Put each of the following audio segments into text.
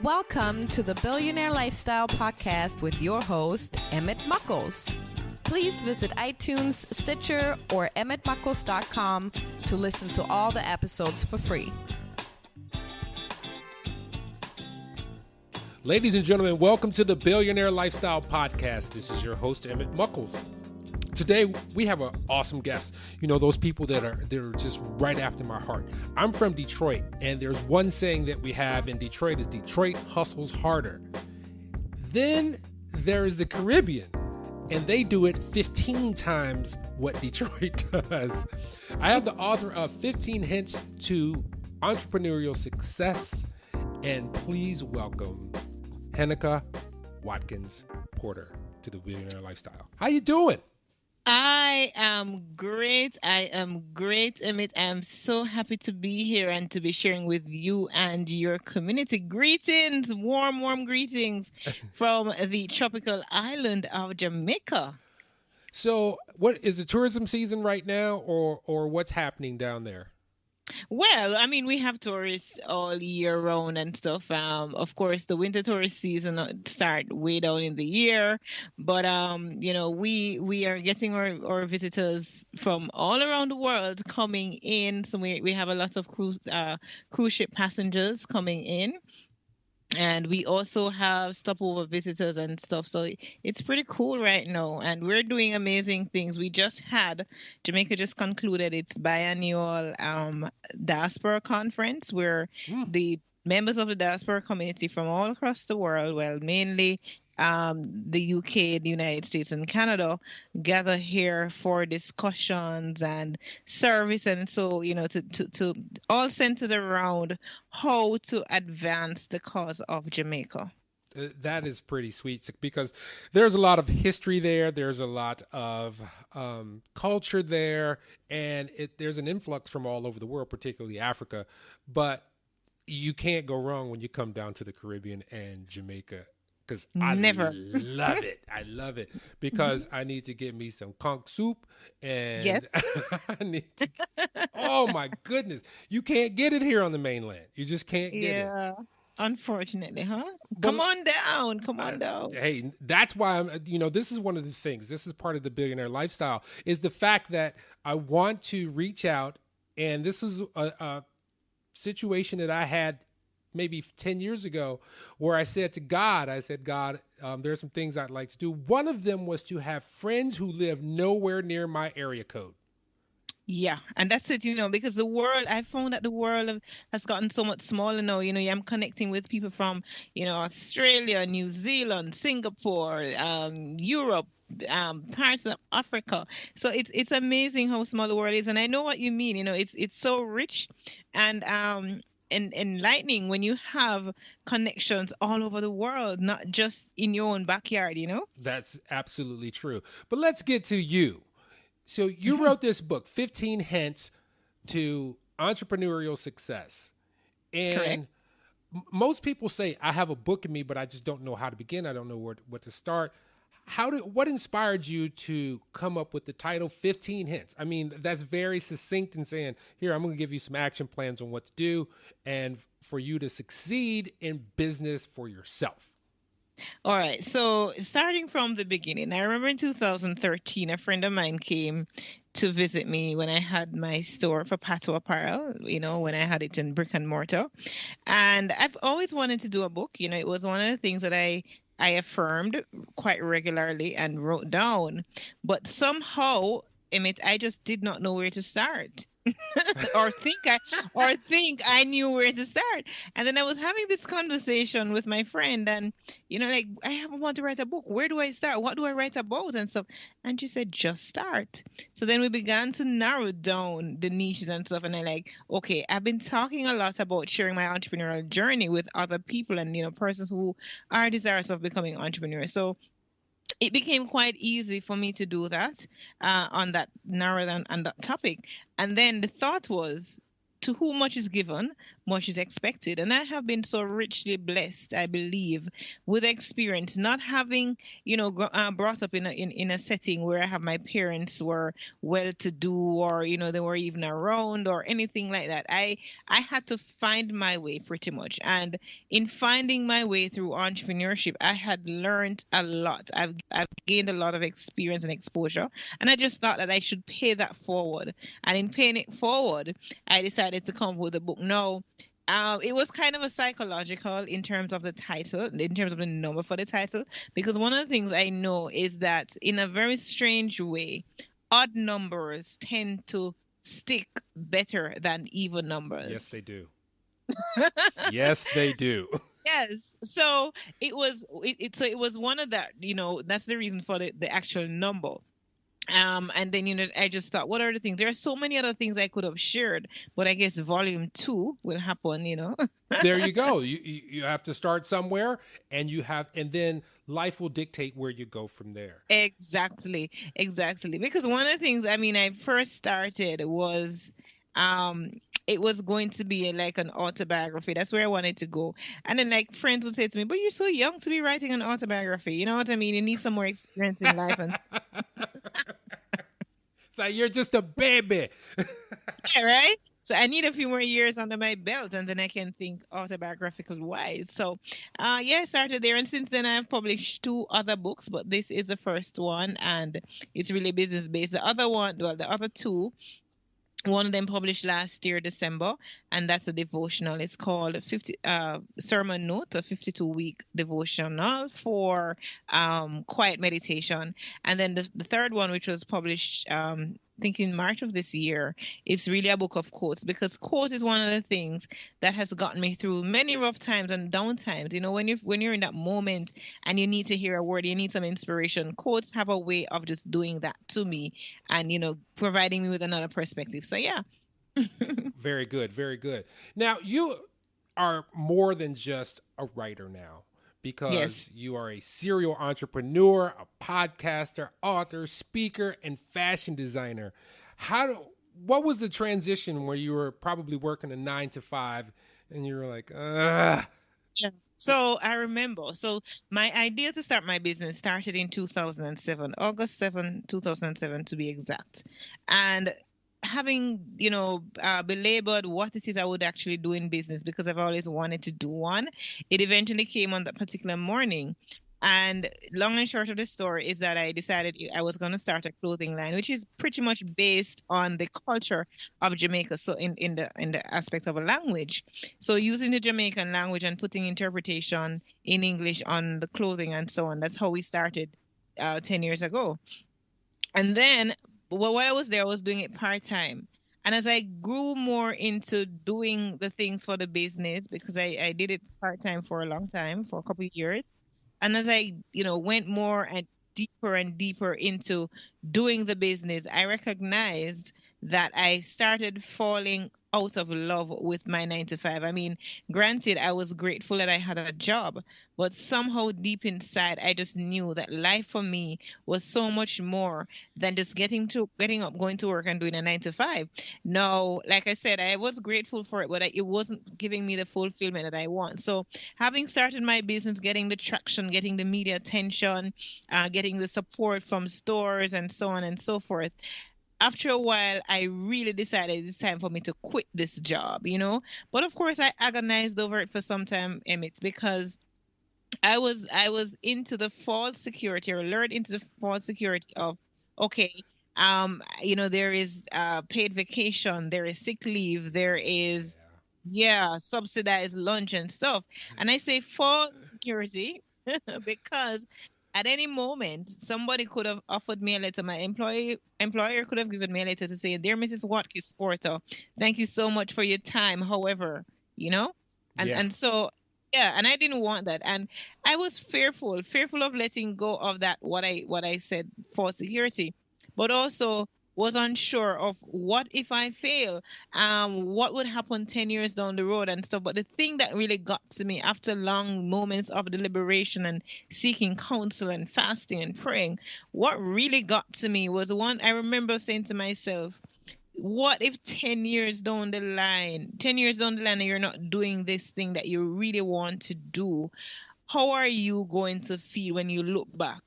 Welcome to the Billionaire Lifestyle podcast with your host, Emmett Muckles. Please visit iTunes, Stitcher, or emmettmuckles.com to listen to all the episodes for free. Ladies and gentlemen, welcome to the Billionaire Lifestyle podcast. This is your host, Emmett Muckles. Today, we have an awesome guest. You know, those people that are just right after my heart. I'm from Detroit, and there's one saying that we have in Detroit is Detroit hustles harder. Then there's the Caribbean, and they do it 15 times what Detroit does. I have the author of 15 Hints to Entrepreneurial Success, and please welcome Heneka Watkins Porter to the Billionaire Lifestyle. How you doing? I am great. Emmett. I am so happy to be here and to be sharing with you and your community. Greetings, warm greetings from the tropical island of Jamaica. So, what is the tourism season right now, or what's happening down there? Well, I mean, we have tourists all year round and stuff. Of course, the winter tourist season start way down in the year, but we are getting our visitors from all around the world coming in. So we have a lot of cruise ship passengers coming in. And we also have stopover visitors and stuff. So it's pretty cool right now. And we're doing amazing things. Jamaica just concluded its biannual diaspora conference where the members of the diaspora community from all across the world, well, mainly the UK, the United States, and Canada gather here for discussions and service, and so to all centered around how to advance the cause of Jamaica. That is pretty sweet because there's a lot of history there. There's a lot of culture there, and there's an influx from all over the world, particularly Africa. But you can't go wrong when you come down to the Caribbean and Jamaica. Because I love it. I love it because I need to get me some conch soup. And yes. Oh, my goodness. You can't get it here on the mainland. You just can't get it. Yeah, unfortunately, huh? Come on down. Hey, that's why this is one of the things. This is part of the Billionaire Lifestyle is the fact that I want to reach out. And this is a situation that I had maybe 10 years ago where I said to God, there are some things I'd like to do. One of them was to have friends who live nowhere near my area code. Yeah, and that's it, because I found that the world has gotten so much smaller now. I'm connecting with people from, Australia, New Zealand, Singapore, Europe, parts of Africa. So it's amazing how small the world is. And I know what you mean. It's so rich and enlightening when you have connections all over the world, not just in your own backyard, That's absolutely true. But let's get to you. So you wrote this book, 15 Hints to Entrepreneurial Success. And correct. Most people say, I have a book in me, but I just don't know how to begin. I don't know what to start. What inspired you to come up with the title 15 Hints? I mean, that's very succinct in saying, here, I'm going to give you some action plans on what to do and for you to succeed in business for yourself. All right. So starting from the beginning, I remember in 2013, a friend of mine came to visit me when I had my store for Pato Apparel, when I had it in brick and mortar. And I've always wanted to do a book. It was one of the things that I affirmed quite regularly and wrote down, but somehow, Emmett, I just did not know where to start. or think I knew where to start. And then I was having this conversation with my friend and, I want to write a book. Where do I start? What do I write about and stuff? And she said, just start. So then we began to narrow down the niches and stuff. And okay, I've been talking a lot about sharing my entrepreneurial journey with other people and, persons who are desirous of becoming entrepreneurs. So it became quite easy for me to do that on that topic. And then the thought was, to whom much is given, much is expected. And I have been so richly blessed, I believe, with experience, not having, brought up in a setting where I have my parents were well to do, or, they were even around or anything like that. I had to find my way pretty much. And in finding my way through entrepreneurship, I had learned a lot. I've gained a lot of experience and exposure. And I just thought that I should pay that forward. And in paying it forward, I decided to come up with a book. No, it was kind of a psychological in terms of the title, in terms of the number for the title, because one of the things I know is that in a very strange way, odd numbers tend to stick better than even numbers. Yes, they do. Yes, they do. Yes. So it was one of that, that's the reason for the actual number. And then, I just thought, what are the things? There are so many other things I could have shared, but I guess volume 2 will happen. There you go. You have to start somewhere, and then life will dictate where you go from there. Exactly. Because one of the things, I first started was, it was going to be like an autobiography. That's where I wanted to go. And then like friends would say to me, but you're so young to be writing an autobiography. You know what I mean? You need some more experience in life. And it's like, you're just a baby. yeah, right? So I need a few more years under my belt, and then I can think autobiographical wise. So I started there. And since then I've published 2 other books, but this is the first one, and it's really business based. The other 2, one of them published last year, December, and that's a devotional. It's called Sermon Note, a 52-week devotional for quiet meditation. And then the third one, which was published, I think in March of this year, it's really a book of quotes, because quotes is one of the things that has gotten me through many rough times and down times. When you're in that moment and you need to hear a word, you need some inspiration. Quotes have a way of just doing that to me and, providing me with another perspective. So, yeah. Very good. Very good. Now, you are more than just a writer now, because Yes. you are a serial entrepreneur, a podcaster, author, speaker, and fashion designer. What was the transition where you were probably working a 9 to 5 and you were like, ugh? Yeah. So I remember. So my idea to start my business started in 2007, August 7, 2007 to be exact. And having, belabored what it is I would actually do in business, because I've always wanted to do one, it eventually came on that particular morning. And long and short of the story is that I decided I was going to start a clothing line, which is pretty much based on the culture of Jamaica. So in the aspect of a language, so using the Jamaican language and putting interpretation in English on the clothing and so on. That's how we started 10 years ago. And then, while I was there, I was doing it part-time. And as I grew more into doing the things for the business, because I did it part-time for a long time, for a couple of years. And as I, went more and deeper into doing the business, I recognized that I started falling out of love with my 9 to 5. Granted, I was grateful that I had a job, but somehow deep inside, I just knew that life for me was so much more than just getting up, going to work and doing a 9 to 5. No, like I said, I was grateful for it, but it wasn't giving me the fulfillment that I want. So having started my business, getting the traction, getting the media attention, getting the support from stores and so on and so forth, after a while, I really decided it's time for me to quit this job, But of course, I agonized over it for some time, Emmett, because I was into the false security, or lured into the false security of, okay, there is paid vacation, there is sick leave, there is, subsidized lunch and stuff. And I say false security because at any moment, somebody could have offered me a letter. My employer could have given me a letter to say, "Dear Mrs. Watkis Porter, thank you so much for your time. However, and so, and I didn't want that, and I was fearful of letting go of that. What I said for security, but also was unsure of what if I fail, what would happen 10 years down the road and stuff. But the thing that really got to me after long moments of deliberation and seeking counsel and fasting and praying, what really got to me was one I remember saying to myself, what if 10 years down the line, 10 years down the line, and you're not doing this thing that you really want to do? How are you going to feel when you look back?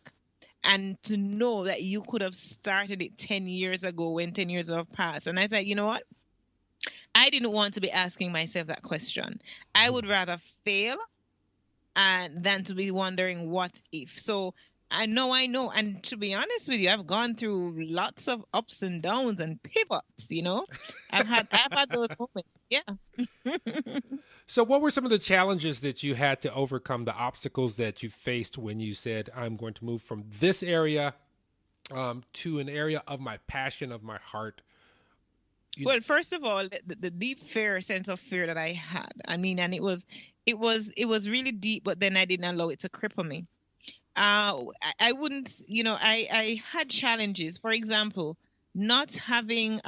And to know that you could have started it 10 years ago when 10 years have passed. And I said, you know what? I didn't want to be asking myself that question. I would rather fail and than to be wondering what if. So I know. And to be honest with you, I've gone through lots of ups and downs and pivots, I've had those moments. Yeah. So what were some of the challenges that you had to overcome, the obstacles that you faced when you said, I'm going to move from this area to an area of my passion, of my heart? Well, first of all, the deep sense of fear that I had. I mean, and it was really deep, but then I didn't allow it to cripple me. I wouldn't, I had challenges. For example, not having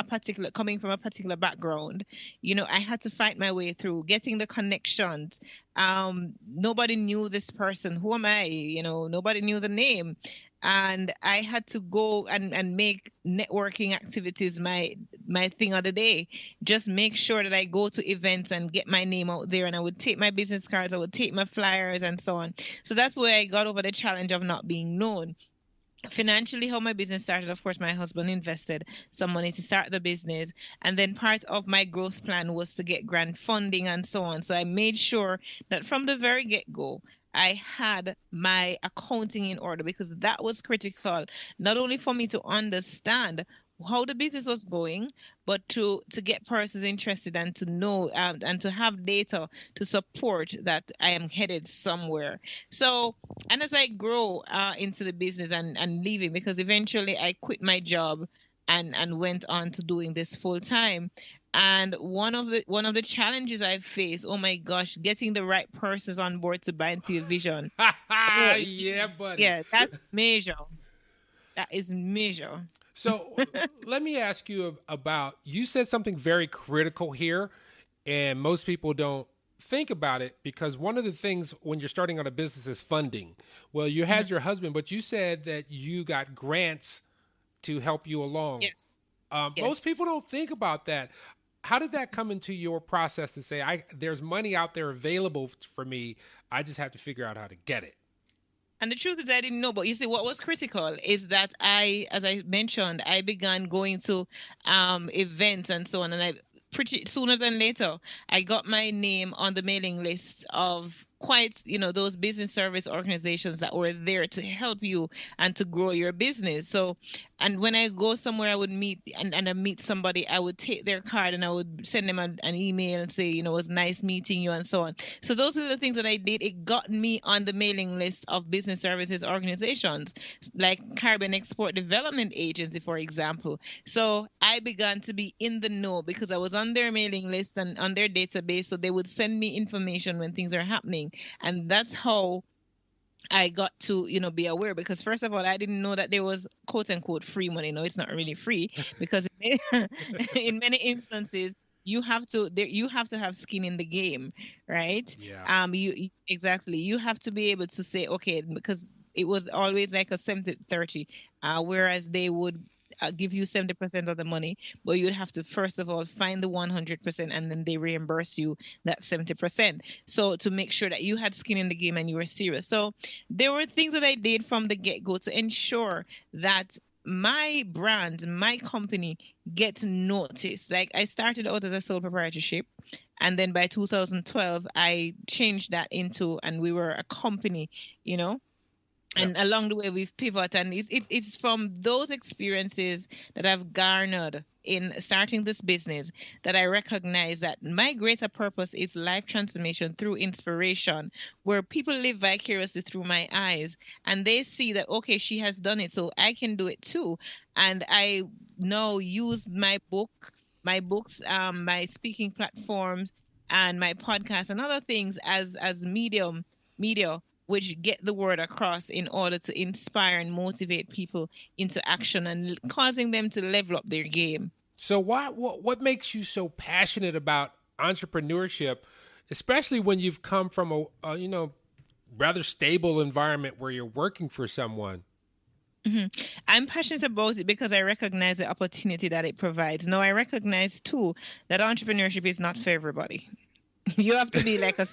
coming from a particular background, I had to fight my way through getting the connections. Nobody knew this person. Who am I? Nobody knew the name. And I had to go and make networking activities my thing of the day. Just make sure that I go to events and get my name out there. And I would take my business cards, I would take my flyers and so on. So that's where I got over the challenge of not being known. Financially, how my business started, of course, my husband invested some money to start the business. And then part of my growth plan was to get grant funding and so on. So I made sure that from the very get-go, I had my accounting in order, because that was critical, not only for me to understand how the business was going, but to get persons interested and to know and to have data to support that I am headed somewhere. So, and as I grow into the business and leaving, because eventually I quit my job and went on to doing this full time. And one of the challenges I face, oh my gosh, getting the right persons on board to buy into your vision. Yeah, buddy. Yeah, that's major. That is major. So let me ask you about, you said something very critical here, and most people don't think about it, because one of the things when you're starting on a business is funding. Well, you had your husband, but you said that you got grants to help you along. Yes. Most people don't think about that. How did that come into your process to say, there's money out there available for me, I just have to figure out how to get it? And the truth is, I didn't know. But you see, what was critical is that as I mentioned, I began going to events and so on. And pretty sooner than later, I got my name on the mailing list of quite, those business service organizations that were there to help you and to grow your business. So, and when I go somewhere, I would meet and I meet somebody, I would take their card and I would send them an email and say, it was nice meeting you and so on. So those are the things that I did. It got me on the mailing list of business services organizations like Caribbean Export Development Agency, for example. So I began to be in the know because I was on their mailing list and on their database. So they would send me information when things are happening. And that's how I got to, be aware, because first of all, I didn't know that there was quote unquote free money. No, it's not really free, because in many instances, you have to have skin in the game, right? Yeah. You have to be able to say, okay, because it was always like a 70-30, whereas they would give you 70% of the money, but you'd have to first of all find the 100%, and then they reimburse you that 70%. So to make sure that you had skin in the game and you were serious. So there were things that I did from the get-go to ensure that my brand, my company gets noticed. Like I started out as a sole proprietorship, and then by 2012 I changed that into, and we were a company, And along the way, we've pivoted, and it's from those experiences that I've garnered in starting this business that I recognize that my greater purpose is life transformation through inspiration, where people live vicariously through my eyes, and they see that, okay, she has done it, so I can do it too. And I now use my books, my speaking platforms, and my podcast and other things as media which get the word across in order to inspire and motivate people into action and causing them to level up their game. So what makes you so passionate about entrepreneurship, especially when you've come from a rather stable environment where you're working for someone? Mhm. I'm passionate about it because I recognize the opportunity that it provides. Now, I recognize too that entrepreneurship is not for everybody. You have to be like a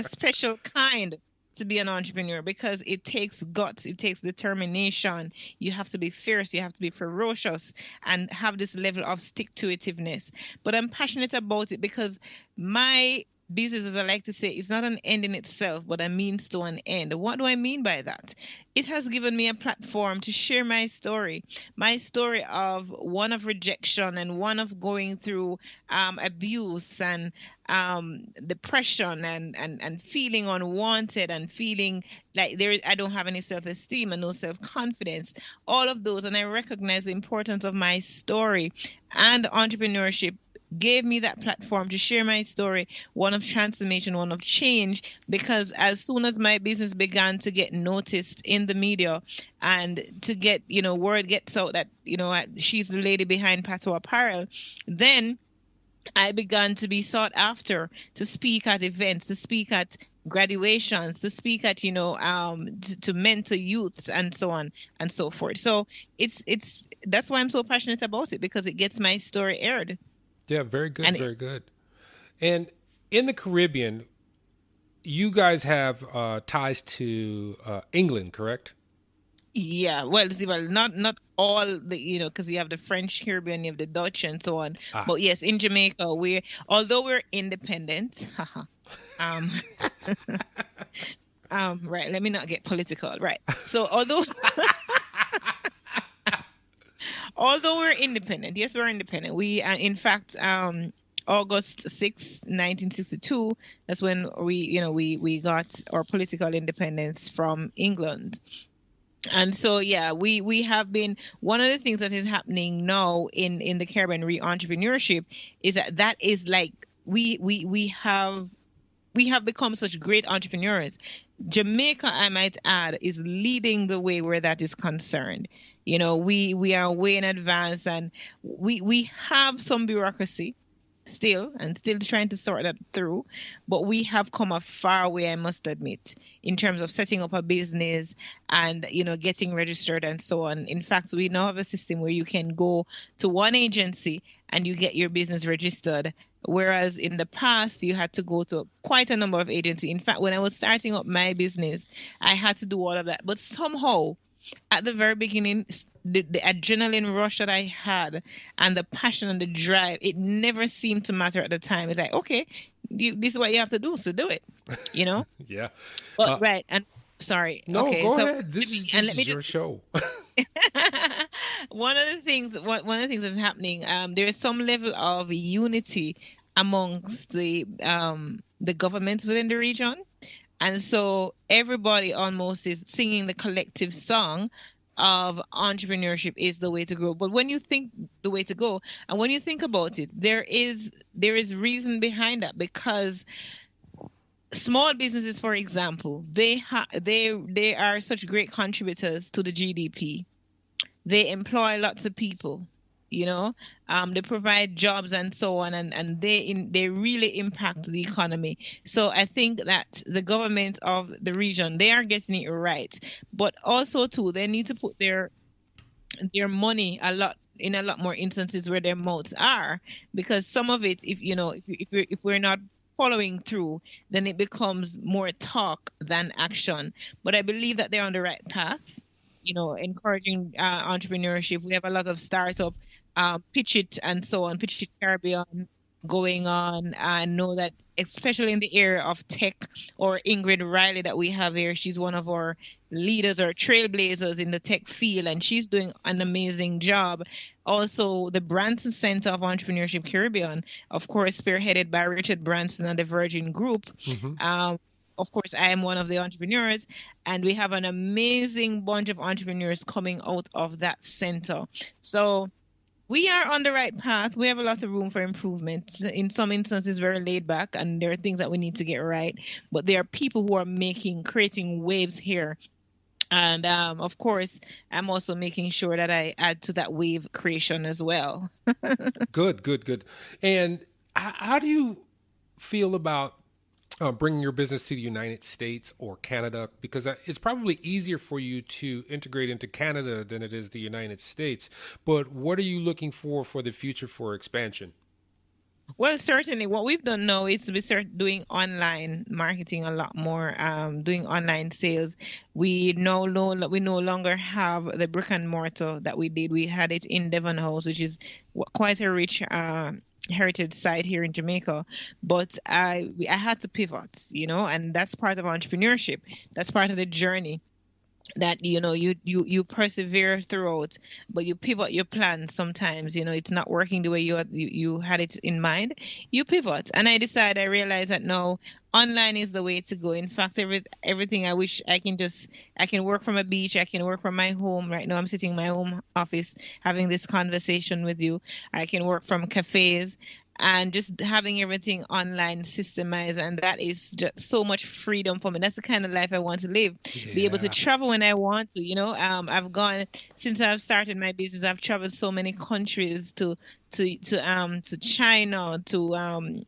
special kind to be an entrepreneur because it takes guts, it takes determination. You have to be fierce, you have to be ferocious, and have this level of stick to itiveness. But I'm passionate about it because my business, as I like to say, is not an end in itself, but a means to an end. What do I mean by that? It has given me a platform to share my story of one of rejection and one of going through abuse and depression and feeling unwanted and feeling like there I don't have any self-esteem and no self-confidence, all of those. And I recognize the importance of my story, and entrepreneurship gave me that platform to share my story, one of transformation, one of change, because as soon as my business began to get noticed in the media and to get, word gets out that, she's the lady behind Pato Apparel, then I began to be sought after to speak at events, to speak at graduations, to speak at, to mentor youths and so on and so forth. So it's that's why I'm so passionate about it, because it gets my story aired. Yeah, very good, And very good. And in the Caribbean, you guys have ties to England, correct? yeah, well, see, well, not all the, because you have the French Caribbean, you have the Dutch and so on. Ah, But yes, in Jamaica, although we're independent, um, right, let me not get political, right? So although we're independent, yes, we're independent. We, in fact, August 6th, 1962, that's when we got our political independence from England. And so, yeah, we have been, one of the things that is happening now in the Caribbean re-entrepreneurship is that is like we have become such great entrepreneurs. Jamaica, I might add, is leading the way where that is concerned. We are way in advance, and we have some bureaucracy still, and still trying to sort that through, but we have come a far way, I must admit, in terms of setting up a business and getting registered and so on. In fact, we now have a system where you can go to one agency and you get your business registered, whereas in the past you had to go to quite a number of agencies. In fact, when I was starting up my business, I had to do all of that, but somehow at the very beginning, the adrenaline rush that I had and the passion and the drive, it never seemed to matter at the time. It's like, okay, this is what you have to do, so do it, yeah. But right, and sorry. No, okay, go so ahead. This is your show. one of the things that's happening, there is some level of unity amongst the governments within the region. And so everybody almost is singing the collective song of entrepreneurship is the way to grow. But when you think the way to go, and when you think about it, there is reason behind that, because small businesses, for example, they are such great contributors to the GDP. They employ lots of people. They provide jobs and so on, and they really impact the economy. So I think that the government of the region, they are getting it right, but also too, they need to put their money in a lot more instances where their mouths are, because some of it, if we're not following through, then it becomes more talk than action. But I believe that they're on the right path, encouraging entrepreneurship. We have a lot of startup, Pitch It and so on, Pitch It Caribbean going on. I know that especially in the area of tech, or Ingrid Riley that we have here, she's one of our leaders or trailblazers in the tech field, and she's doing an amazing job. Also, the Branson Center of Entrepreneurship Caribbean, of course, spearheaded by Richard Branson and the Virgin Group. Of course, I am one of the entrepreneurs, and we have an amazing bunch of entrepreneurs coming out of that center. So we are on the right path. We have a lot of room for improvement. In some instances, very laid back, and there are things that we need to get right. But there are people who are creating waves here. And of course, I'm also making sure that I add to that wave creation as well. Good. And how do you feel about bringing your business to the United States or Canada? Because it's probably easier for you to integrate into Canada than it is the United States. But what are you looking for the future for expansion? Well, certainly what we've done now is we start doing online marketing a lot more, doing online sales. We no longer have the brick and mortar that we did. We had it in Devon House, which is quite a rich heritage site here in Jamaica. But I had to pivot, and that's part of entrepreneurship. That's part of the journey, that you persevere throughout, but you pivot your plan sometimes. It's not working the way you had it in mind. You pivot, and I realized that no, online is the way to go. In fact, everything, I wish I can work from a beach, I can work from my home. Right now I'm sitting in my home office having this conversation with you. I can work from cafes, and just having everything online systemized, and that is just so much freedom for me. That's the kind of life I want to live. Yeah. Be able to travel when I want to. I've gone, since I've started my business, I've traveled so many countries, to China, to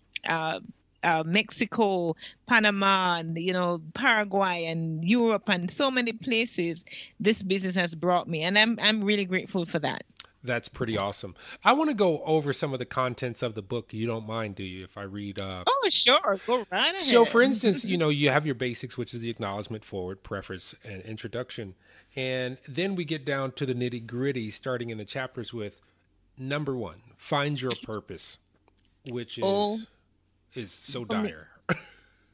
Mexico, Panama, and Paraguay, and Europe, and so many places this business has brought me, and I'm really grateful for that. That's pretty awesome. I want to go over some of the contents of the book. You don't mind, do you, if I read? Oh, sure. Go right ahead. So, for instance, you have your basics, which is the acknowledgement, forward, preface, and introduction. And then we get down to the nitty gritty, starting in the chapters with number 1, find your purpose, which is so dire.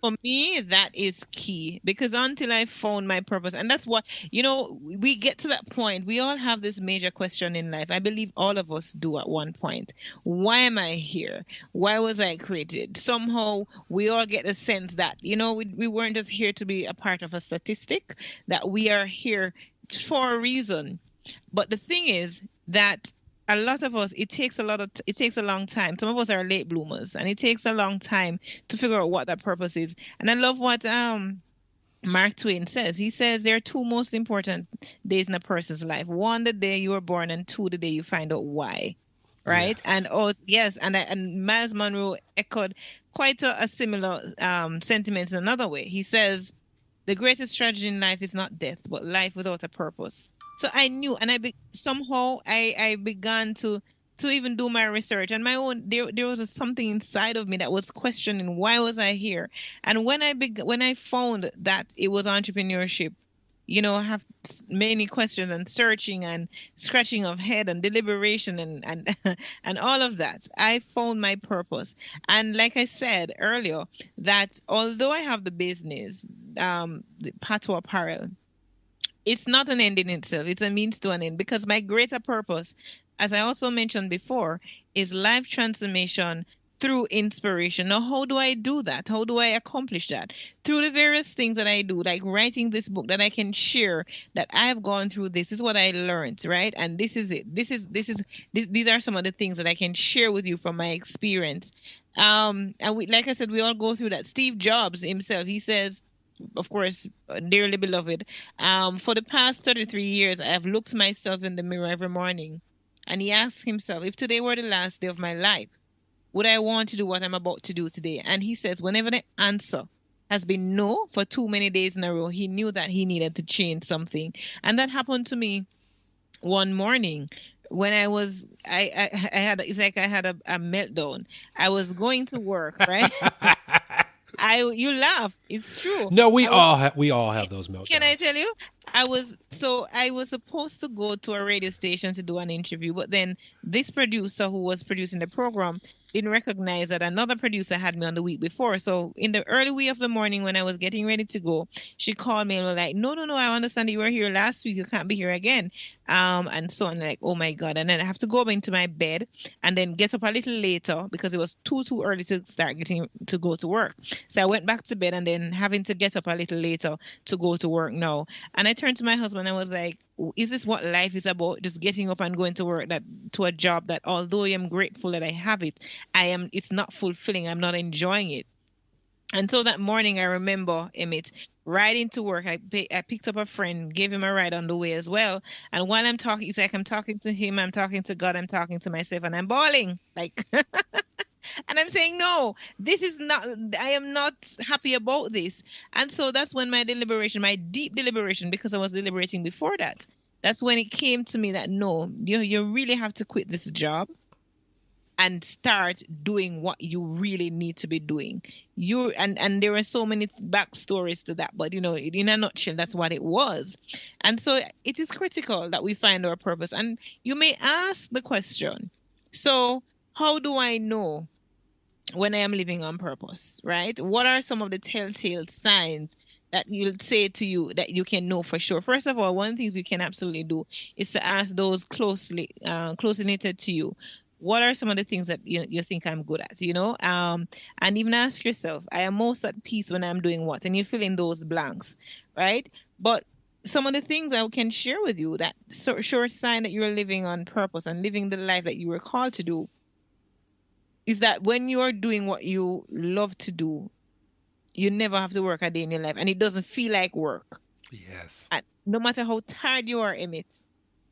For me, that is key, because until I found my purpose, and that's what, we get to that point. We all have this major question in life. I believe all of us do at one point. Why am I here? Why was I created? Somehow we all get the sense that, we weren't just here to be a part of a statistic, that we are here for a reason. But the thing is that a lot of us, it takes a long time. Some of us are late bloomers, and it takes a long time to figure out what that purpose is. And I love what Mark Twain says. He says there are 2 most important days in a person's life. 1, the day you were born, and 2, the day you find out why. Right? Yes. And Miles Monroe echoed quite a similar sentiment in another way. He says, the greatest tragedy in life is not death, but life without a purpose. So I knew, and somehow I began to even do my research, and my own, there was something inside of me that was questioning, why was I here? And when I found that it was entrepreneurship, I have many questions, and searching, and scratching of head, and deliberation, and and all of that, I found my purpose. And like I said earlier, that although I have the business, the Patois Apparel, it's not an end in itself. It's a means to an end, because my greater purpose, as I also mentioned before, is life transformation through inspiration. Now, how do I do that? How do I accomplish that? Through the various things that I do, like writing this book that I can share, that I have gone through. This is what I learned, right? And this is it. These are some of the things that I can share with you from my experience. And like I said, we all go through that. Steve Jobs himself, he says, of course, dearly beloved, for the past 33 years, I have looked myself in the mirror every morning, and he asked himself, if today were the last day of my life, would I want to do what I'm about to do today? And he says, whenever the answer has been no for too many days in a row, he knew that he needed to change something. And that happened to me one morning when I had a meltdown. I was going to work, right? You laugh. It's true. No, we all have those meltdowns. Can I tell you? I was supposed to go to a radio station to do an interview, but then this producer who was producing the program didn't recognize that another producer had me on the week before. So in the early wee of the morning, when I was getting ready to go, she called me and was like, no, I understand that you were here last week. You can't be here again. And so I'm like, oh my God. And then I have to go into my bed and then get up a little later, because it was too early to start getting to go to work. So I went back to bed, and then having to get up a little later to go to work now. And I turned to my husband and I was like, is this what life is about? Just getting up and going to work, to a job that, although I am grateful that I have it, it's not fulfilling. I'm not enjoying it. And so that morning, I remember, Emmett, riding to work, I picked up a friend, gave him a ride on the way as well. And while I'm talking, it's like I'm talking to him, I'm talking to God, I'm talking to myself, and I'm bawling. Like, And I'm saying, no, this is not, I am not happy about this. And so that's when my deliberation, my deep deliberation, because I was deliberating before that, that's when it came to me that no, you really have to quit this job and start doing what you really need to be doing. And there are so many backstories to that, but in a nutshell, that's what it was. And so it is critical that we find our purpose. And you may ask the question, so how do I know when I am living on purpose, right? What are some of the telltale signs that you'll say to you that you can know for sure? First of all, one of the things you can absolutely do is to ask those closely knitted to you. What are some of the things that you think I'm good at, and even ask yourself, I am most at peace when I'm doing what? And you fill in those blanks, right? But some of the things I can share with you that sure sign that you're living on purpose and living the life that you were called to do is that when you are doing what you love to do, you never have to work a day in your life, and it doesn't feel like work. Yes. And no matter how tired you are, Emmett,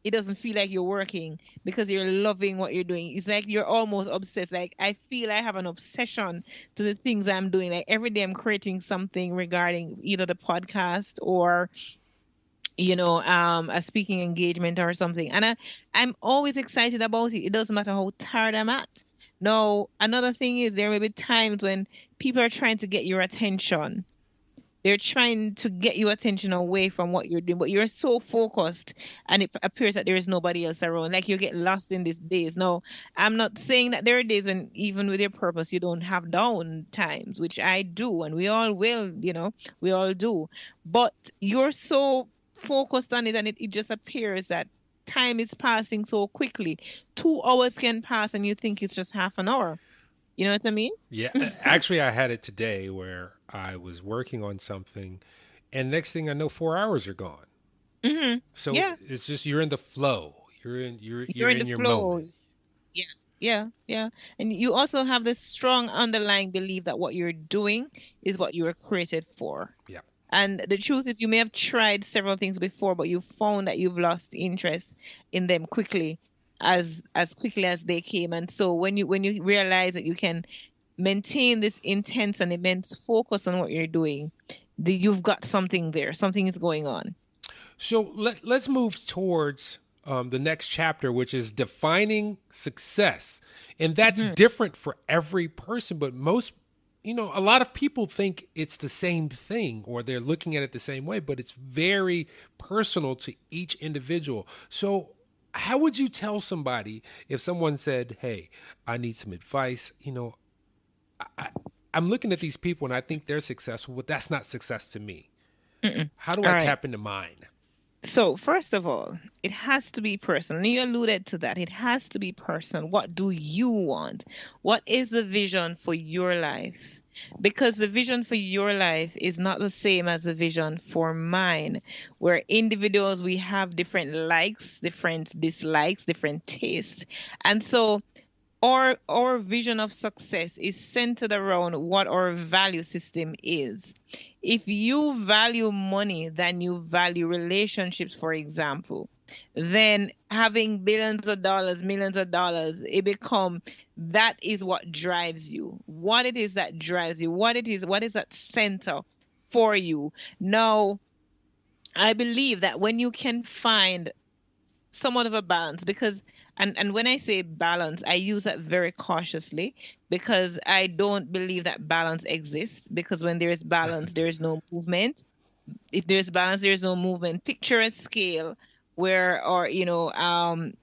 it doesn't feel like you're working because you're loving what you're doing. It's like you're almost obsessed. Like I feel I have an obsession to the things I'm doing. Like every day I'm creating something regarding either the podcast or a speaking engagement or something. And I'm always excited about it. It doesn't matter how tired I'm at. Now, another thing is there may be times when people are trying to get your attention. They're trying to get your attention away from what you're doing, but you're so focused and it appears that there is nobody else around. Like you get lost in these days. Now, I'm not saying that there are days when even with your purpose, you don't have down times, which I do, and we all will, we all do. But you're so focused on it, and it just appears that time is passing so quickly. 2 hours can pass and you think it's just half an hour. You know what I mean? Yeah. Actually, I had it today where I was working on something, and next thing I know, 4 hours are gone. Mm-hmm. So yeah. It's just you're in the flow. You're in your flow. moment. Yeah. And you also have this strong underlying belief that what you're doing is what you were created for. Yeah. And the truth is, you may have tried several things before, but you found that you've lost interest in them quickly, as quickly as they came. And so when you realize that you can maintain this intense and immense focus on what you're doing, you've got something there. Something is going on. So let's move towards the next chapter, which is defining success. And that's different for every person, but most, a lot of people think it's the same thing or they're looking at it the same way, but it's very personal to each individual. So how would you tell somebody if someone said, hey, I need some advice? I'm looking at these people and I think they're successful, but that's not success to me. How do I tap into mine? So first of all, it has to be personal. You alluded to that. It has to be personal. What do you want? What is the vision for your life? Because the vision for your life is not the same as the vision for mine. We're individuals, we have different likes, different dislikes, different tastes. And so our vision of success is centered around what our value system is. If you value money than you value relationships, for example, then having billions of dollars, millions of dollars, that is what drives you. What it is that drives you, what is that center for you. Now, I believe that when you can find somewhat of a balance, because and when I say balance, I use that very cautiously because I don't believe that balance exists, because when there is balance, there is no movement. If there's balance, there's no movement. Picture a scale where, and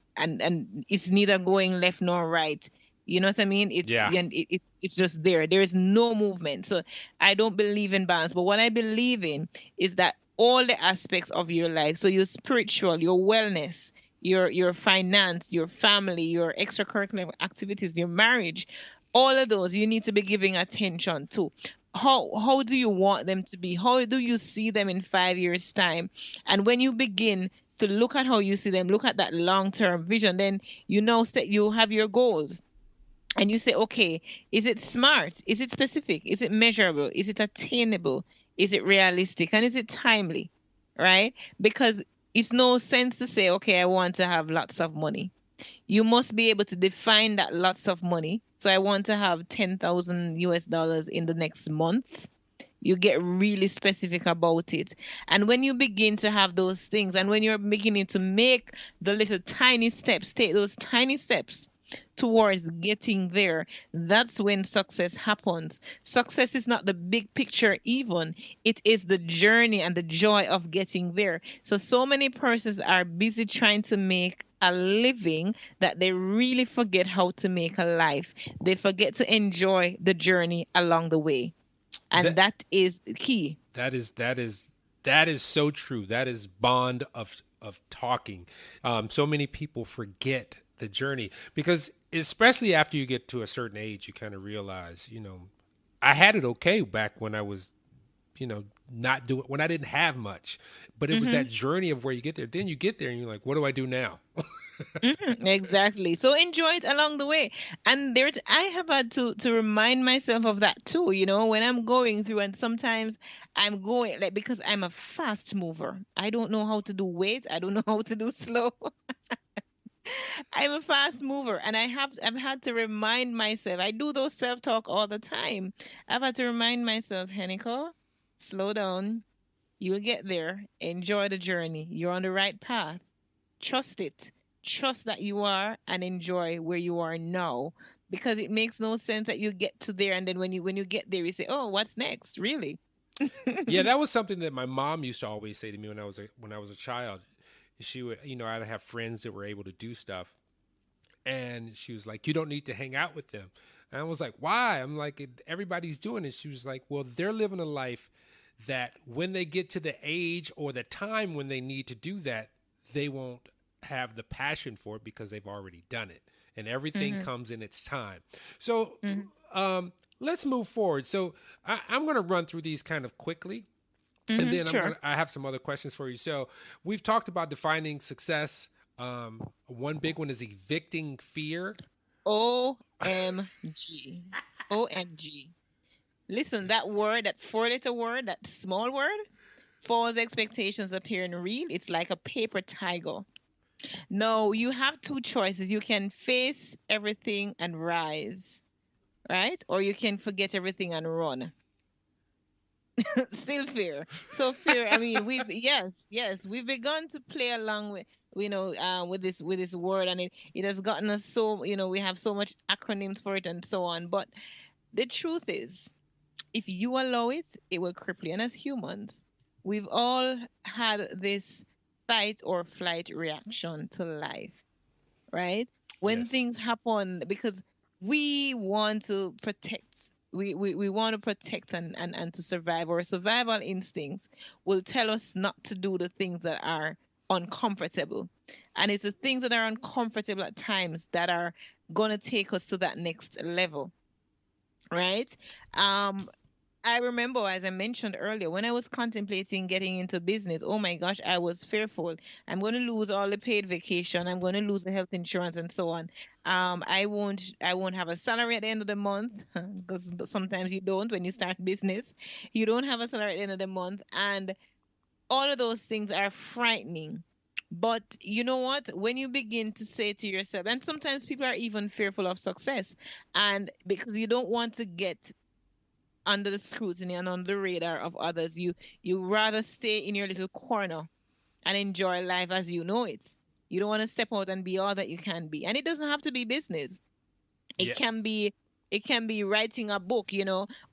it's neither going left nor right. You know what I mean? It's just there. There is no movement. So I don't believe in balance. But what I believe in is that all the aspects of your life, so your spiritual, your wellness, your finance, your family, your extracurricular activities, your marriage, all of those you need to be giving attention to. How do you want them to be? How do you see them in 5 years' time? And when you begin to look at how you see them, look at that long-term vision, then you have your goals. And you say, okay, is it smart? Is it specific? Is it measurable? Is it attainable? Is it realistic? And is it timely? Right? Because it's no sense to say, okay, I want to have lots of money. You must be able to define that lots of money. So I want to have 10,000 US dollars in the next month. You get really specific about it. And when you begin to have those things, and when you're beginning to make the little tiny steps, take those tiny steps towards getting there, that's when success happens. Success is not the big picture, even, it is the journey and the joy of getting there. So many persons are busy trying to make a living that they really forget how to make a life. They forget to enjoy the journey along the way. And that is key. That is so true. That is bond of talking. So many people forget the journey because, especially after you get to a certain age, you kind of realize, I had it okay back when I was, not doing, when I didn't have much, but it was that journey of where you get there. Then you get there and you're like, what do I do now? Exactly. So enjoy it along the way. And I have had to remind myself of that too, when I'm going through, and sometimes I'm going like, because I'm a fast mover. I don't know how to do wait. I don't know how to do slow. I'm a fast mover, and I've had to remind myself. I do those self-talk all the time. I've had to remind myself, Heneka, slow down. You'll get there. Enjoy the journey. You're on the right path. Trust it. Trust that you are, and enjoy where you are now, because it makes no sense that you get to there and then when you get there you say, oh, what's next, really? Yeah, that was something that my mom used to always say to me when I was a child. She would, I'd have friends that were able to do stuff, and she was like, you don't need to hang out with them. And I was like, why? I'm like, everybody's doing it. She was like, well, they're living a life that when they get to the age or the time when they need to do that, they won't have the passion for it because they've already done it, and everything comes in its time. So let's move forward. So I'm going to run through these kind of quickly, and then Sure. I have some other questions for you. So we've talked about defining success. One big one is evicting fear. OMG. OMG. Listen, that word, that four-letter word, that small word, false expectations appearing real. It's like a paper tiger. No, you have two choices. You can face everything and rise, right? Or you can forget everything and run. Still fear. So fear, I mean, we've begun to play along with, with this word, and it has gotten us so, we have so much acronyms for it and so on. But the truth is, if you allow it, it will cripple you. And as humans, we've all had this fight or flight reaction to life, right? When Yes. things happen, because we want to protect, we want to protect and to survive. Our survival instincts will tell us not to do the things that are uncomfortable. And it's the things that are uncomfortable at times that are going to take us to that next level, right? Um, I remember, as I mentioned earlier, when I was contemplating getting into business, oh my gosh, I was fearful. I'm going to lose all the paid vacation. I'm going to lose the health insurance and so on. I won't have a salary at the end of the month, because sometimes you don't when you start business. You don't have a salary at the end of the month, and all of those things are frightening. But you know what? When you begin to say to yourself, and sometimes people are even fearful of success, and because you don't want to get under the scrutiny and on the radar of others. You rather stay in your little corner and enjoy life as you know it. You don't want to step out and be all that you can be. And it doesn't have to be business. It Yeah. can be writing a book,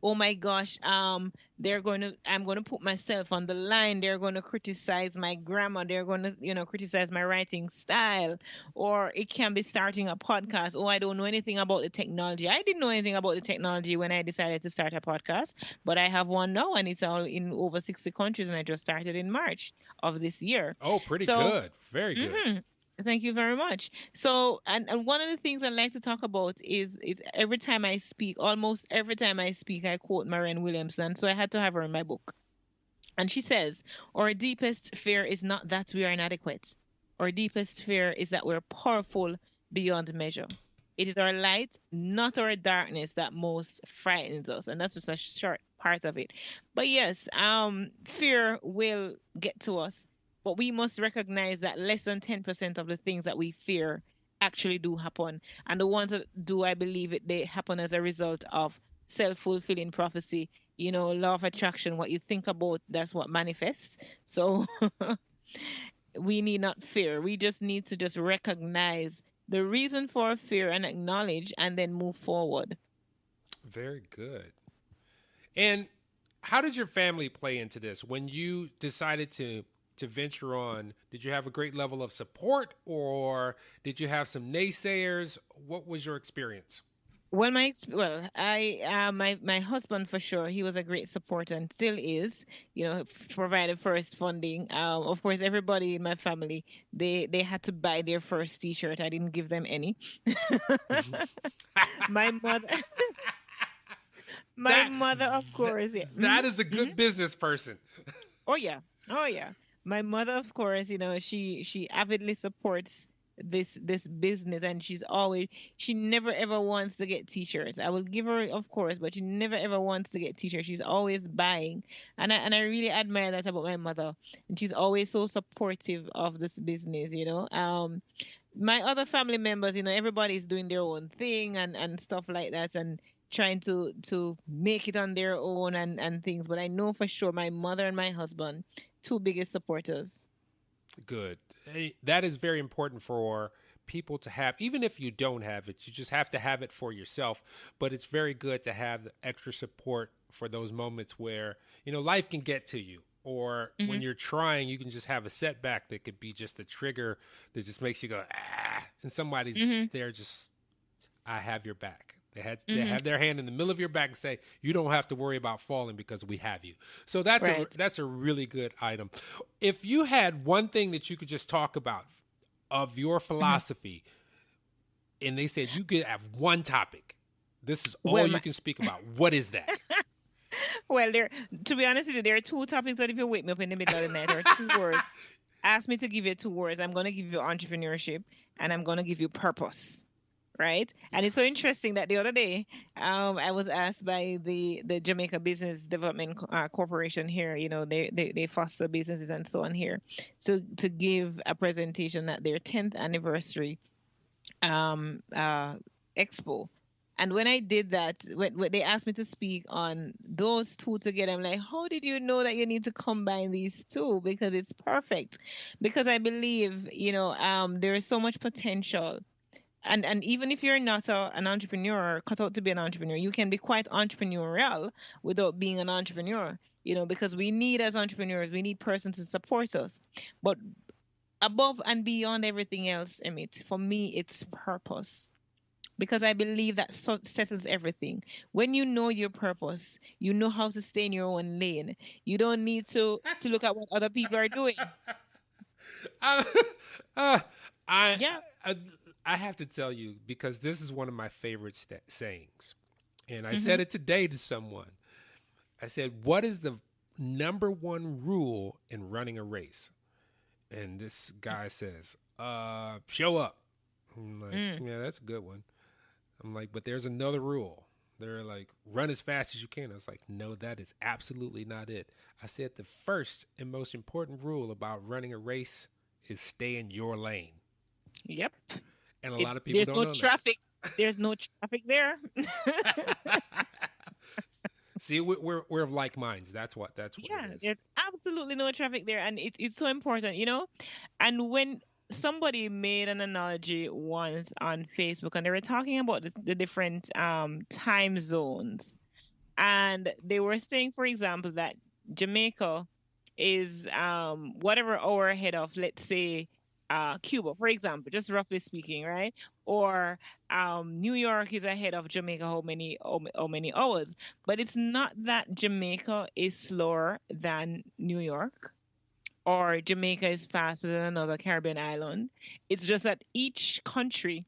oh my gosh, I'm going to put myself on the line. They're going to criticize my grammar. They're going to, criticize my writing style. Or it can be starting a podcast. Oh, I don't know anything about the technology. I didn't know anything about the technology when I decided to start a podcast, but I have one now, and it's all in over 60 countries, and I just started in March of this year. Oh, pretty So good. Very good. thank you very much. So, and one of the things I like to talk about is every time I speak, almost every time I speak, I quote Marianne Williamson. So I had to have her in my book. And she says, our deepest fear is not that we are inadequate. Our deepest fear is that we're powerful beyond measure. It is our light, not our darkness, that most frightens us. And that's just a short part of it. But yes, fear will get to us. But we must recognize that less than 10% of the things that we fear actually do happen. And the ones that do, I believe it, they happen as a result of self-fulfilling prophecy. Law of attraction, what you think about, that's what manifests. So we need not fear. We just need to just recognize the reason for fear and acknowledge and then move forward. Very good. And how did your family play into this? When you decided to venture on, did you have a great level of support, or did you have some naysayers? What was your experience? Well, my husband for sure, he was a great supporter and still is. Provided first funding. Of course, everybody in my family, they had to buy their first T-shirt. I didn't give them any. My mother, my that, mother, of course, yeah. that is a good business person. Oh yeah, oh yeah. My mother, of course, she avidly supports this business, and she never ever wants to get T-shirts. I will give her, of course, but she never ever wants to get T-shirts. She's always buying, and I really admire that about my mother. And she's always so supportive of this business. My other family members, everybody's doing their own thing and stuff like that, and trying to make it on their own and things. But I know for sure my mother and my husband, two biggest supporters. Good. Hey, that is very important for people to have. Even if you don't have it, you just have to have it for yourself. But it's very good to have the extra support for those moments where, life can get to you. Or when you're trying, you can just have a setback that could be just a trigger that just makes you go, ah, and somebody's there just, I have your back. They have their hand in the middle of your back and say, you don't have to worry about falling because we have you. So that's a really good item. If you had one thing that you could just talk about of your philosophy, and they said you could have one topic, this is all you can speak about, what is that? Well, to be honest with you, there are two topics that if you wake me up in the middle of the night, or two words, ask me to give you two words. I'm going to give you entrepreneurship, and I'm going to give you purpose. Right. And it's so interesting that the other day, I was asked by the Jamaica Business Development Corporation here, they foster businesses and so on here, to give a presentation at their 10th anniversary expo. And when I did that, when they asked me to speak on those two together, I'm like, how did you know that you need to combine these two? Because it's perfect. Because I believe, there is so much potential. And even if you're not an entrepreneur, cut out to be an entrepreneur, you can be quite entrepreneurial without being an entrepreneur, because we need, as entrepreneurs, we need persons to support us. But above and beyond everything else, Emmett, for me, it's purpose. Because I believe that settles everything. When you know your purpose, you know how to stay in your own lane. You don't need to look at what other people are doing. I Yeah. I have to tell you, because this is one of my favorite sayings. And I said it today to someone. I said, what is the number one rule in running a race? And this guy says, show up. I'm like, yeah, that's a good one. I'm like, but there's another rule. They're like, run as fast as you can. I was like, no, that is absolutely not it. I said the first and most important rule about running a race is stay in your lane. Yep. And a lot of people don't know traffic. There's no traffic there. See, we're of like minds. That's what Yeah, it is. there's absolutely no traffic there, and it's so important, And when somebody made an analogy once on Facebook, and they were talking about the different time zones, and they were saying, for example, that Jamaica is whatever hour ahead of, let's say, Cuba, for example, just roughly speaking, right? Or New York is ahead of Jamaica, how many hours? But it's not that Jamaica is slower than New York, or Jamaica is faster than another Caribbean island. It's just that each country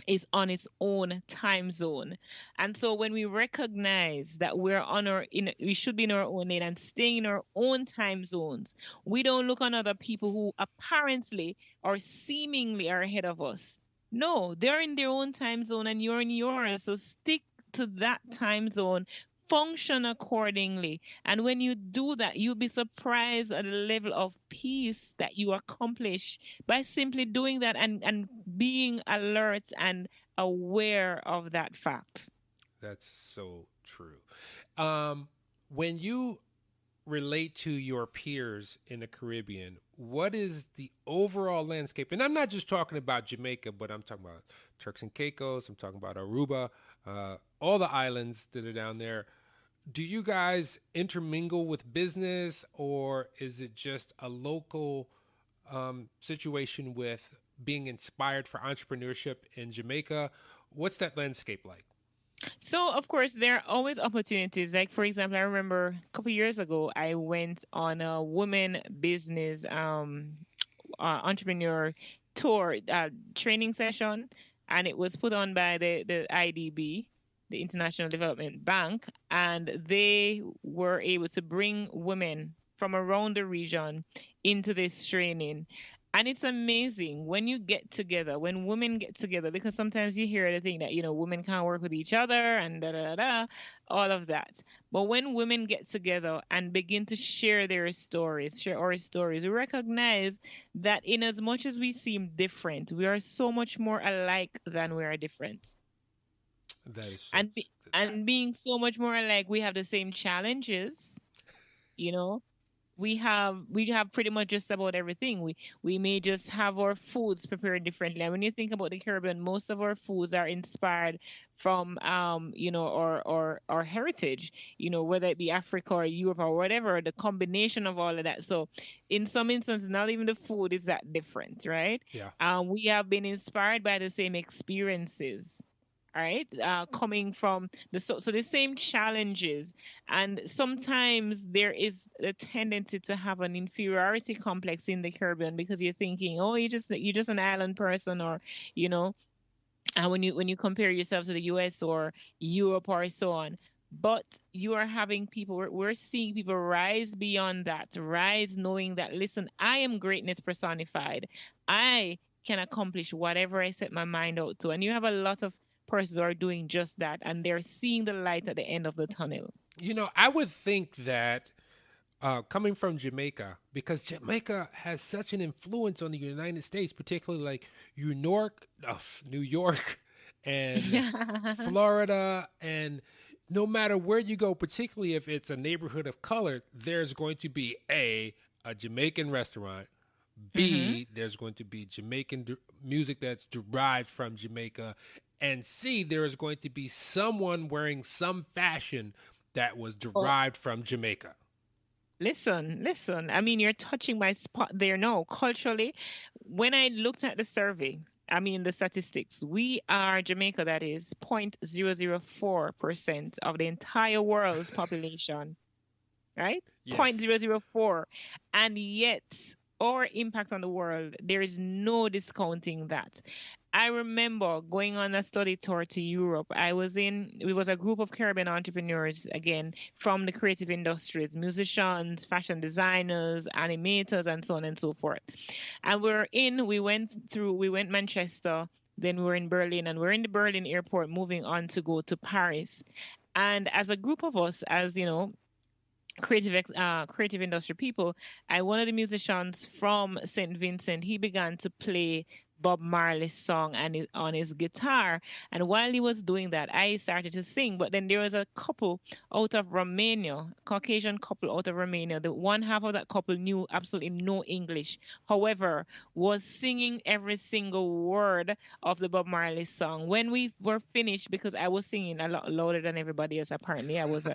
is on its own time zone. And so when we recognize that we should be in our own lane and staying in our own time zones, we don't look on other people who apparently or seemingly are ahead of us. No, they're in their own time zone and you're in yours. So stick to that time zone. function accordingly. And when you do that, you'll be surprised at the level of peace that you accomplish by simply doing that and being alert and aware of that fact. That's so true. When you relate to your peers in the Caribbean, what is the overall landscape? And I'm not just talking about Jamaica, but I'm talking about Turks and Caicos. I'm talking about Aruba, all the islands that are down there. Do you guys intermingle with business, or is it just a local situation with being inspired for entrepreneurship in Jamaica? What's that landscape like? So, of course, there are always opportunities. Like, for example, I remember a couple years ago, I went on a women business entrepreneur tour training session, and it was put on by the IDB, the International Development Bank, and they were able to bring women from around the region into this training. And it's amazing when you get together, when women get together, because sometimes you hear the thing that, women can't work with each other and da da da, da, all of that. But when women get together and begin to share their stories, share our stories, we recognize that in as much as we seem different, we are so much more alike than we are different. That is so. And being so much more alike, we have the same challenges, you know we have pretty much just about everything. We may just have our foods prepared differently. And when you think about the Caribbean, most of our foods are inspired from our heritage, whether it be Africa or Europe or whatever, the combination of all of that. So in some instances, not even the food is that different, right? Yeah. We have been inspired by the same experiences, right? Coming from the same challenges, and sometimes there is a tendency to have an inferiority complex in the Caribbean because you're thinking, oh, you're just an island person, or you know, and when you compare yourself to the U.S. or Europe or so on. But you are having people, we're seeing people rise beyond that, rise knowing that, listen, I am greatness personified. I can accomplish whatever I set my mind out to. And you have a lot of persons are doing just that, and they're seeing the light at the end of the tunnel. I would think that coming from Jamaica, because Jamaica has such an influence on the United States, particularly like New York and Florida, and no matter where you go, particularly if it's a neighborhood of color, there's going to be a Jamaican restaurant. B, there's going to be Jamaican music that's derived from Jamaica. And C, there is going to be someone wearing some fashion that was derived from Jamaica. Listen. I mean, you're touching my spot there. No, culturally, when I looked at the survey, I mean, the statistics, we are Jamaica, that is 0.004% of the entire world's population, right? Yes. 0.004. And yet, our impact on the world, there is no discounting that. I remember going on a study tour to Europe. We was a group of Caribbean entrepreneurs, again, from the creative industries, musicians, fashion designers, animators, and so on and so forth. And we went Manchester, then we were in Berlin, and we're in the Berlin airport moving on to go to Paris. And as a group of us, as creative industry people, one of the musicians from St. Vincent, he began to play Bob Marley's song on his guitar. And while he was doing that, I started to sing. But then there was a couple out of Romania, Caucasian couple out of Romania. The one half of that couple knew absolutely no English. However, was singing every single word of the Bob Marley song. When we were finished, because I was singing a lot louder than everybody else, apparently I was.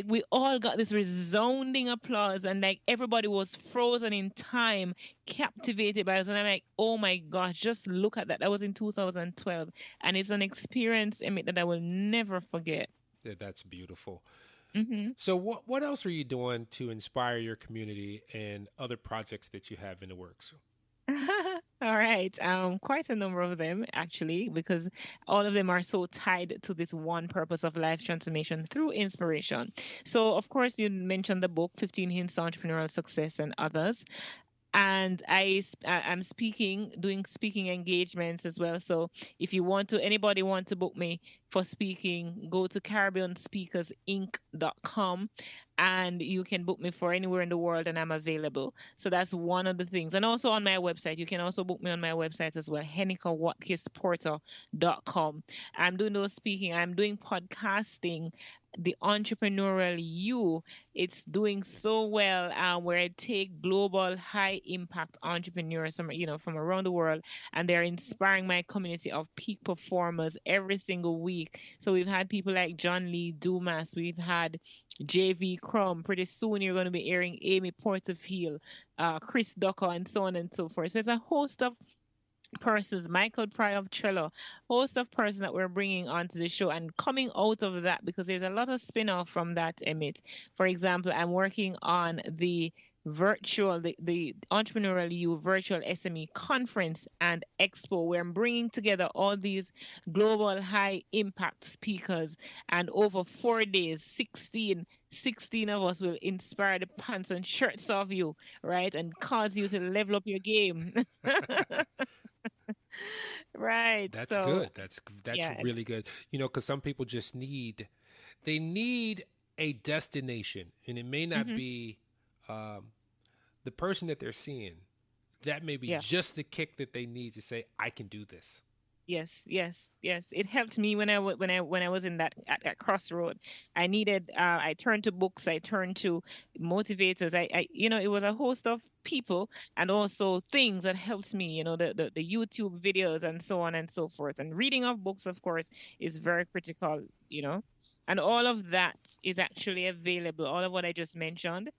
We all got this resounding applause, and like everybody was frozen in time, captivated by us. And I'm like, oh my gosh, just look at that. That was in 2012. And it's an experience, Emmett, that I will never forget. Yeah, that's beautiful. Mm-hmm. So what else are you doing to inspire your community and other projects that you have in the works? All right. Quite a number of them, actually, because all of them are so tied to this one purpose of life transformation through inspiration. So, of course, you mentioned the book, 15 Hints to Entrepreneurial Success and Others. And I'm doing speaking engagements as well. So if anybody want to book me for speaking, go to CaribbeanSpeakersInc.com and you can book me for anywhere in the world and I'm available. So that's one of the things. And also on my website, you can also book me on my website as well, HenekaWatkisporter.com. I'm doing those speaking, I'm doing podcasting, the Entrepreneurial You. It's doing so well, where I take global high impact entrepreneurs from from around the world, and they're inspiring my community of peak performers every single week. So we've had people like John Lee Dumas, we've had JV Crum. Pretty soon you're going to be airing Amy Porterfield, Chris Ducker, and so on and so forth. So there's a host of persons, Michael Pryor of Trello, host of persons that we're bringing onto the show, and coming out of that, because there's a lot of spin-off from that, Emmett. For example, I'm working on the Entrepreneurial You virtual SME conference and expo, where I'm bringing together all these global high impact speakers, and over 4 days, 16 of us will inspire the pants and shirts off you, right, and cause you to level up your game. Right. That's So good. That's yeah. really good. Because some people just they need a destination, and it may not be the person that they're seeing. That may be just the kick that they need to say, "I can do this." Yes, yes, yes. It helped me when I was in that at crossroad. I needed. I turned to books. I turned to motivators. It was a host of people and also things that helped me. The YouTube videos and so on and so forth. And reading of books, of course, is very critical. And all of that is actually available. All of what I just mentioned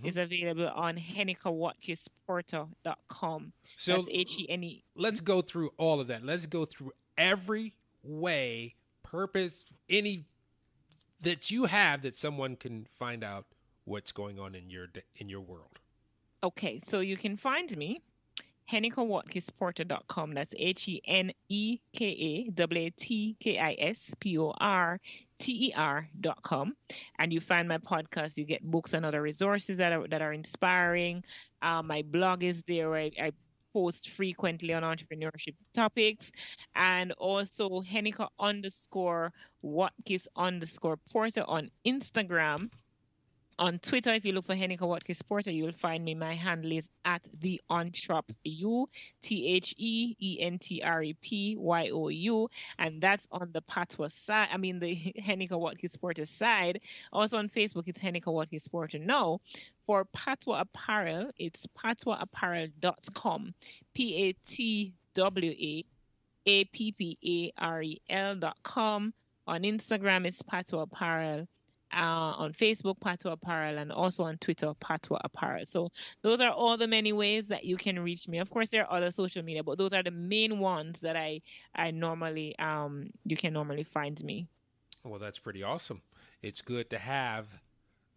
is available on HenekaWatkisporter.com. So that's HENE. Let's go through all of that. Let's go through every way, purpose, any that you have that someone can find out what's going on in your world. Okay, so you can find me HenekaWatkisporter.com. That's HenekaWatkisporter.com. And you find my podcast. You get books and other resources that are inspiring. My blog is there where I post frequently on entrepreneurship topics, and also Heneka_Watkis_Porter on Instagram. On Twitter, if you look for Heneka Watkis Porter, you'll find me. My handle is at the Entrepreneurship, TheEntrepreneur, and that's on the Patwa side. I mean, the Heneka Watkis Porter side. Also on Facebook, it's Heneka Watkis Porter. Now, for Patwa Apparel, it's patwaapparel.com, PATWAAPPAREL.com. On Instagram, it's Patwa Apparel. On Facebook, Patwa Apparel, and also on Twitter, Patwa Apparel. So those are all the many ways that you can reach me. Of course, there are other social media, but those are the main ones that I normally you can normally find me. Well, that's pretty awesome. It's good to have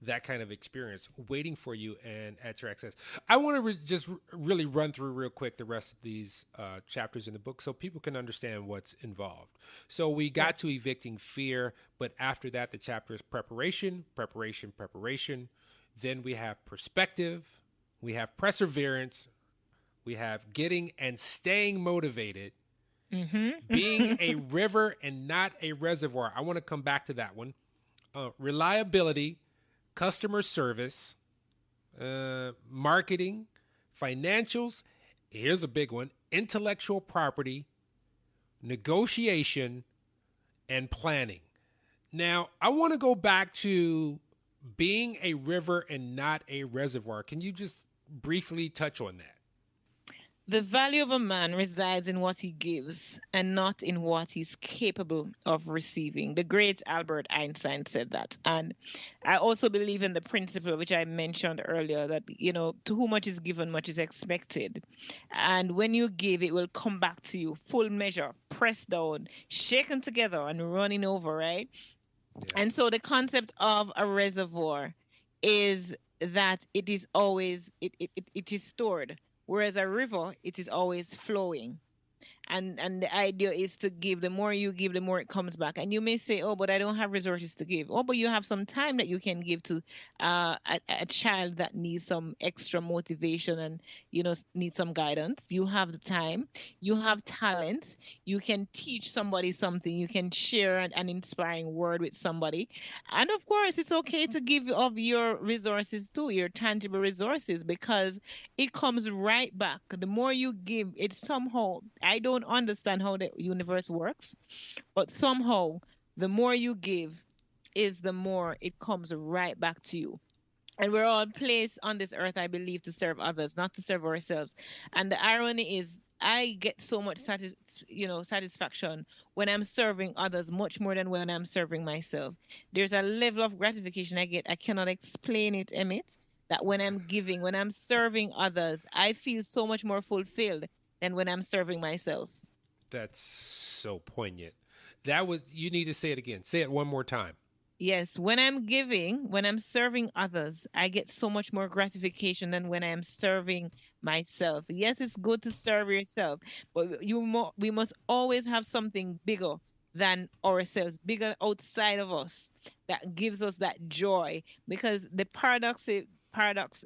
that kind of experience waiting for you and at your access. I want to just really run through real quick the rest of these chapters in the book so people can understand what's involved. So we got to evicting fear, but after that, the chapter is preparation. Then we have perspective. We have perseverance. We have getting and staying motivated. Being a river and not a reservoir. I want to come back to that one. Reliability, customer service, marketing, financials. Here's a big one: intellectual property, negotiation, and planning. Now, I want to go back to being a river and not a reservoir. Can you just briefly touch on that? The value of a man resides in what he gives and not in what he's capable of receiving. The great Albert Einstein said that. And I also believe in the principle, which I mentioned earlier, that, to whom much is given, much is expected. And when you give, it will come back to you, full measure, pressed down, shaken together and running over, right? Yeah. And so the concept of a reservoir is that it is always, it is stored. Whereas a river, it is always flowing. And the idea is to give. The more you give, the more it comes back. And you may say, oh, but I don't have resources to give. Oh, but you have some time that you can give to a child that needs some extra motivation and needs some guidance. You have the time, you have talent, you can teach somebody something, you can share an inspiring word with somebody. And of course, it's okay to give of your resources too, your tangible resources, because it comes right back. The more you give, it somehow, I don't understand how the universe works, but somehow the more you give is the more it comes right back to you. And we're all placed on this earth, I believe, to serve others, not to serve ourselves. And the irony is, I get so much satisfaction when I'm serving others, much more than when I'm serving myself. There's a level of gratification I get. I cannot explain it, Emmett, that when I'm giving, when I'm serving others, I feel so much more fulfilled than when I'm serving myself. That's so poignant. You need to say it again. Say it one more time. Yes, when I'm giving, when I'm serving others, I get so much more gratification than when I'm serving myself. Yes, it's good to serve yourself, but we must always have something bigger than ourselves, bigger outside of us, that gives us that joy. Because the paradox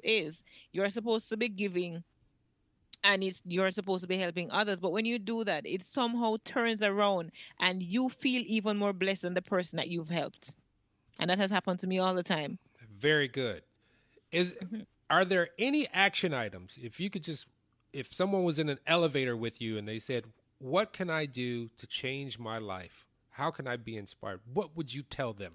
is you're supposed to be giving and you're supposed to be helping others, but when you do that, it somehow turns around and you feel even more blessed than the person that you've helped. And that has happened to me all the time. Very good. Are there any action items? If someone was in an elevator with you and they said, what can I do to change my life? How can I be inspired? What would you tell them?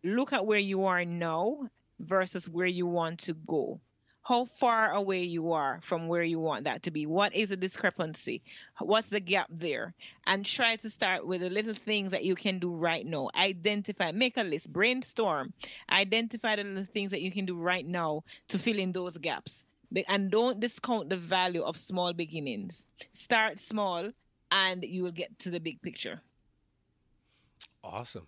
Look at where you are now versus where you want to go. How far away you are from where you want that to be. What is the discrepancy? What's the gap there? And try to start with the little things that you can do right now. Identify, make a list, brainstorm, identify the little things that you can do right now to fill in those gaps. And don't discount the value of small beginnings. Start small and you will get to the big picture. Awesome.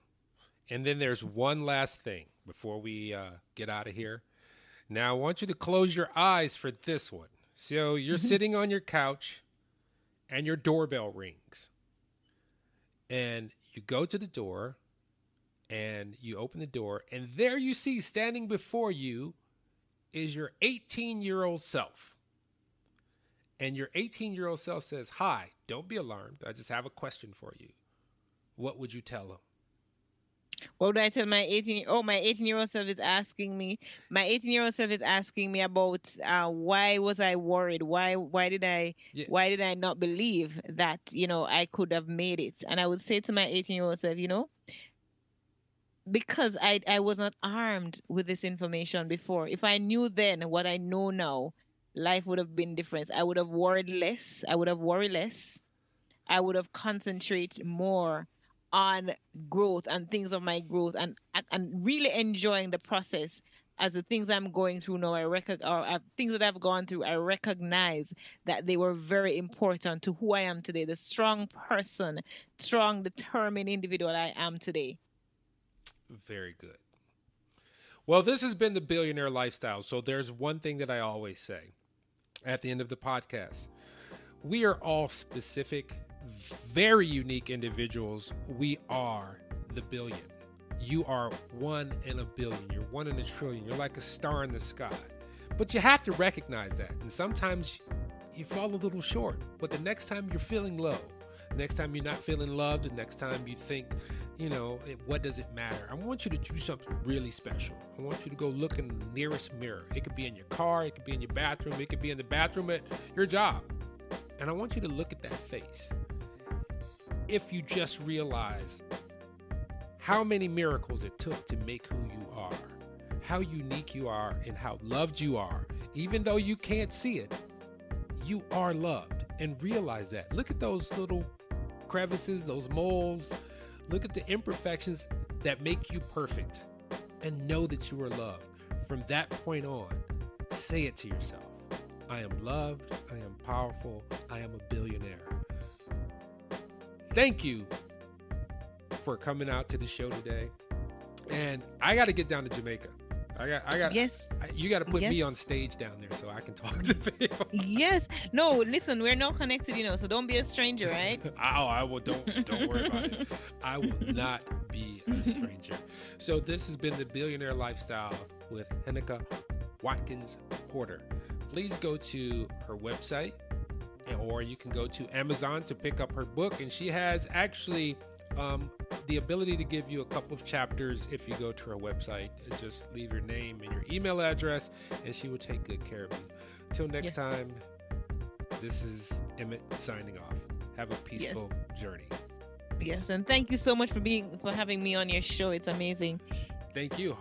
And then there's one last thing before we get out of here. Now, I want you to close your eyes for this one. So you're sitting on your couch and your doorbell rings. And you go to the door and you open the door. And there you see standing before you is your 18-year-old self. And your 18-year-old self says, hi, don't be alarmed. I just have a question for you. What would you tell him? What would I tell my 18? Oh, my 18-year-old self is asking me. My 18-year-old self is asking me about why was I worried? Why did I not believe that I could have made it? And I would say to my 18-year-old self, because I was not armed with this information before. If I knew then what I know now, life would have been different. I would have worried less. I would have worried less. I would have concentrated more on growth and things of my growth and really enjoying the process. As the things I'm going through now, things that I've gone through, I recognize that they were very important to who I am today, the strong person, strong, determined individual I am today. Very good. Well, this has been the Billionaire Lifestyle. So there's one thing that I always say at the end of the podcast. We are all specific, very unique individuals. We are the billion. You are one in a billion. You're one in a trillion. You're like a star in the sky. But you have to recognize that. And sometimes you fall a little short. But the next time you're feeling low, next time you're not feeling loved, the next time you think, what does it matter? I want you to do something really special. I want you to go look in the nearest mirror. It could be in your car. It could be in your bathroom. It could be in the bathroom at your job. And I want you to look at that face. If you just realize how many miracles it took to make who you are, how unique you are, and how loved you are, even though you can't see it, you are loved. And realize that. Look at those little crevices, those moles. Look at the imperfections that make you perfect. And know that you are loved. From that point on, say it to yourself. I am loved. I am powerful. I am a billionaire. Thank you for coming out to the show today. And I got to get down to Jamaica. Yes. You got to put me Yes. on stage down there so I can talk to people. Yes. No, listen, we're now connected, so don't be a stranger, right? I will. Don't worry about it. I will not be a stranger. So this has been the Billionaire Lifestyle with Heneka Watkins Porter. Please go to her website, or you can go to Amazon to pick up her book. And she has actually the ability to give you a couple of chapters if you go to her website. Just leave your name and your email address, and she will take good care of you. Till next time, this is Emmett signing off. Have a peaceful journey. Yes, and thank you so much for having me on your show. It's amazing. Thank you.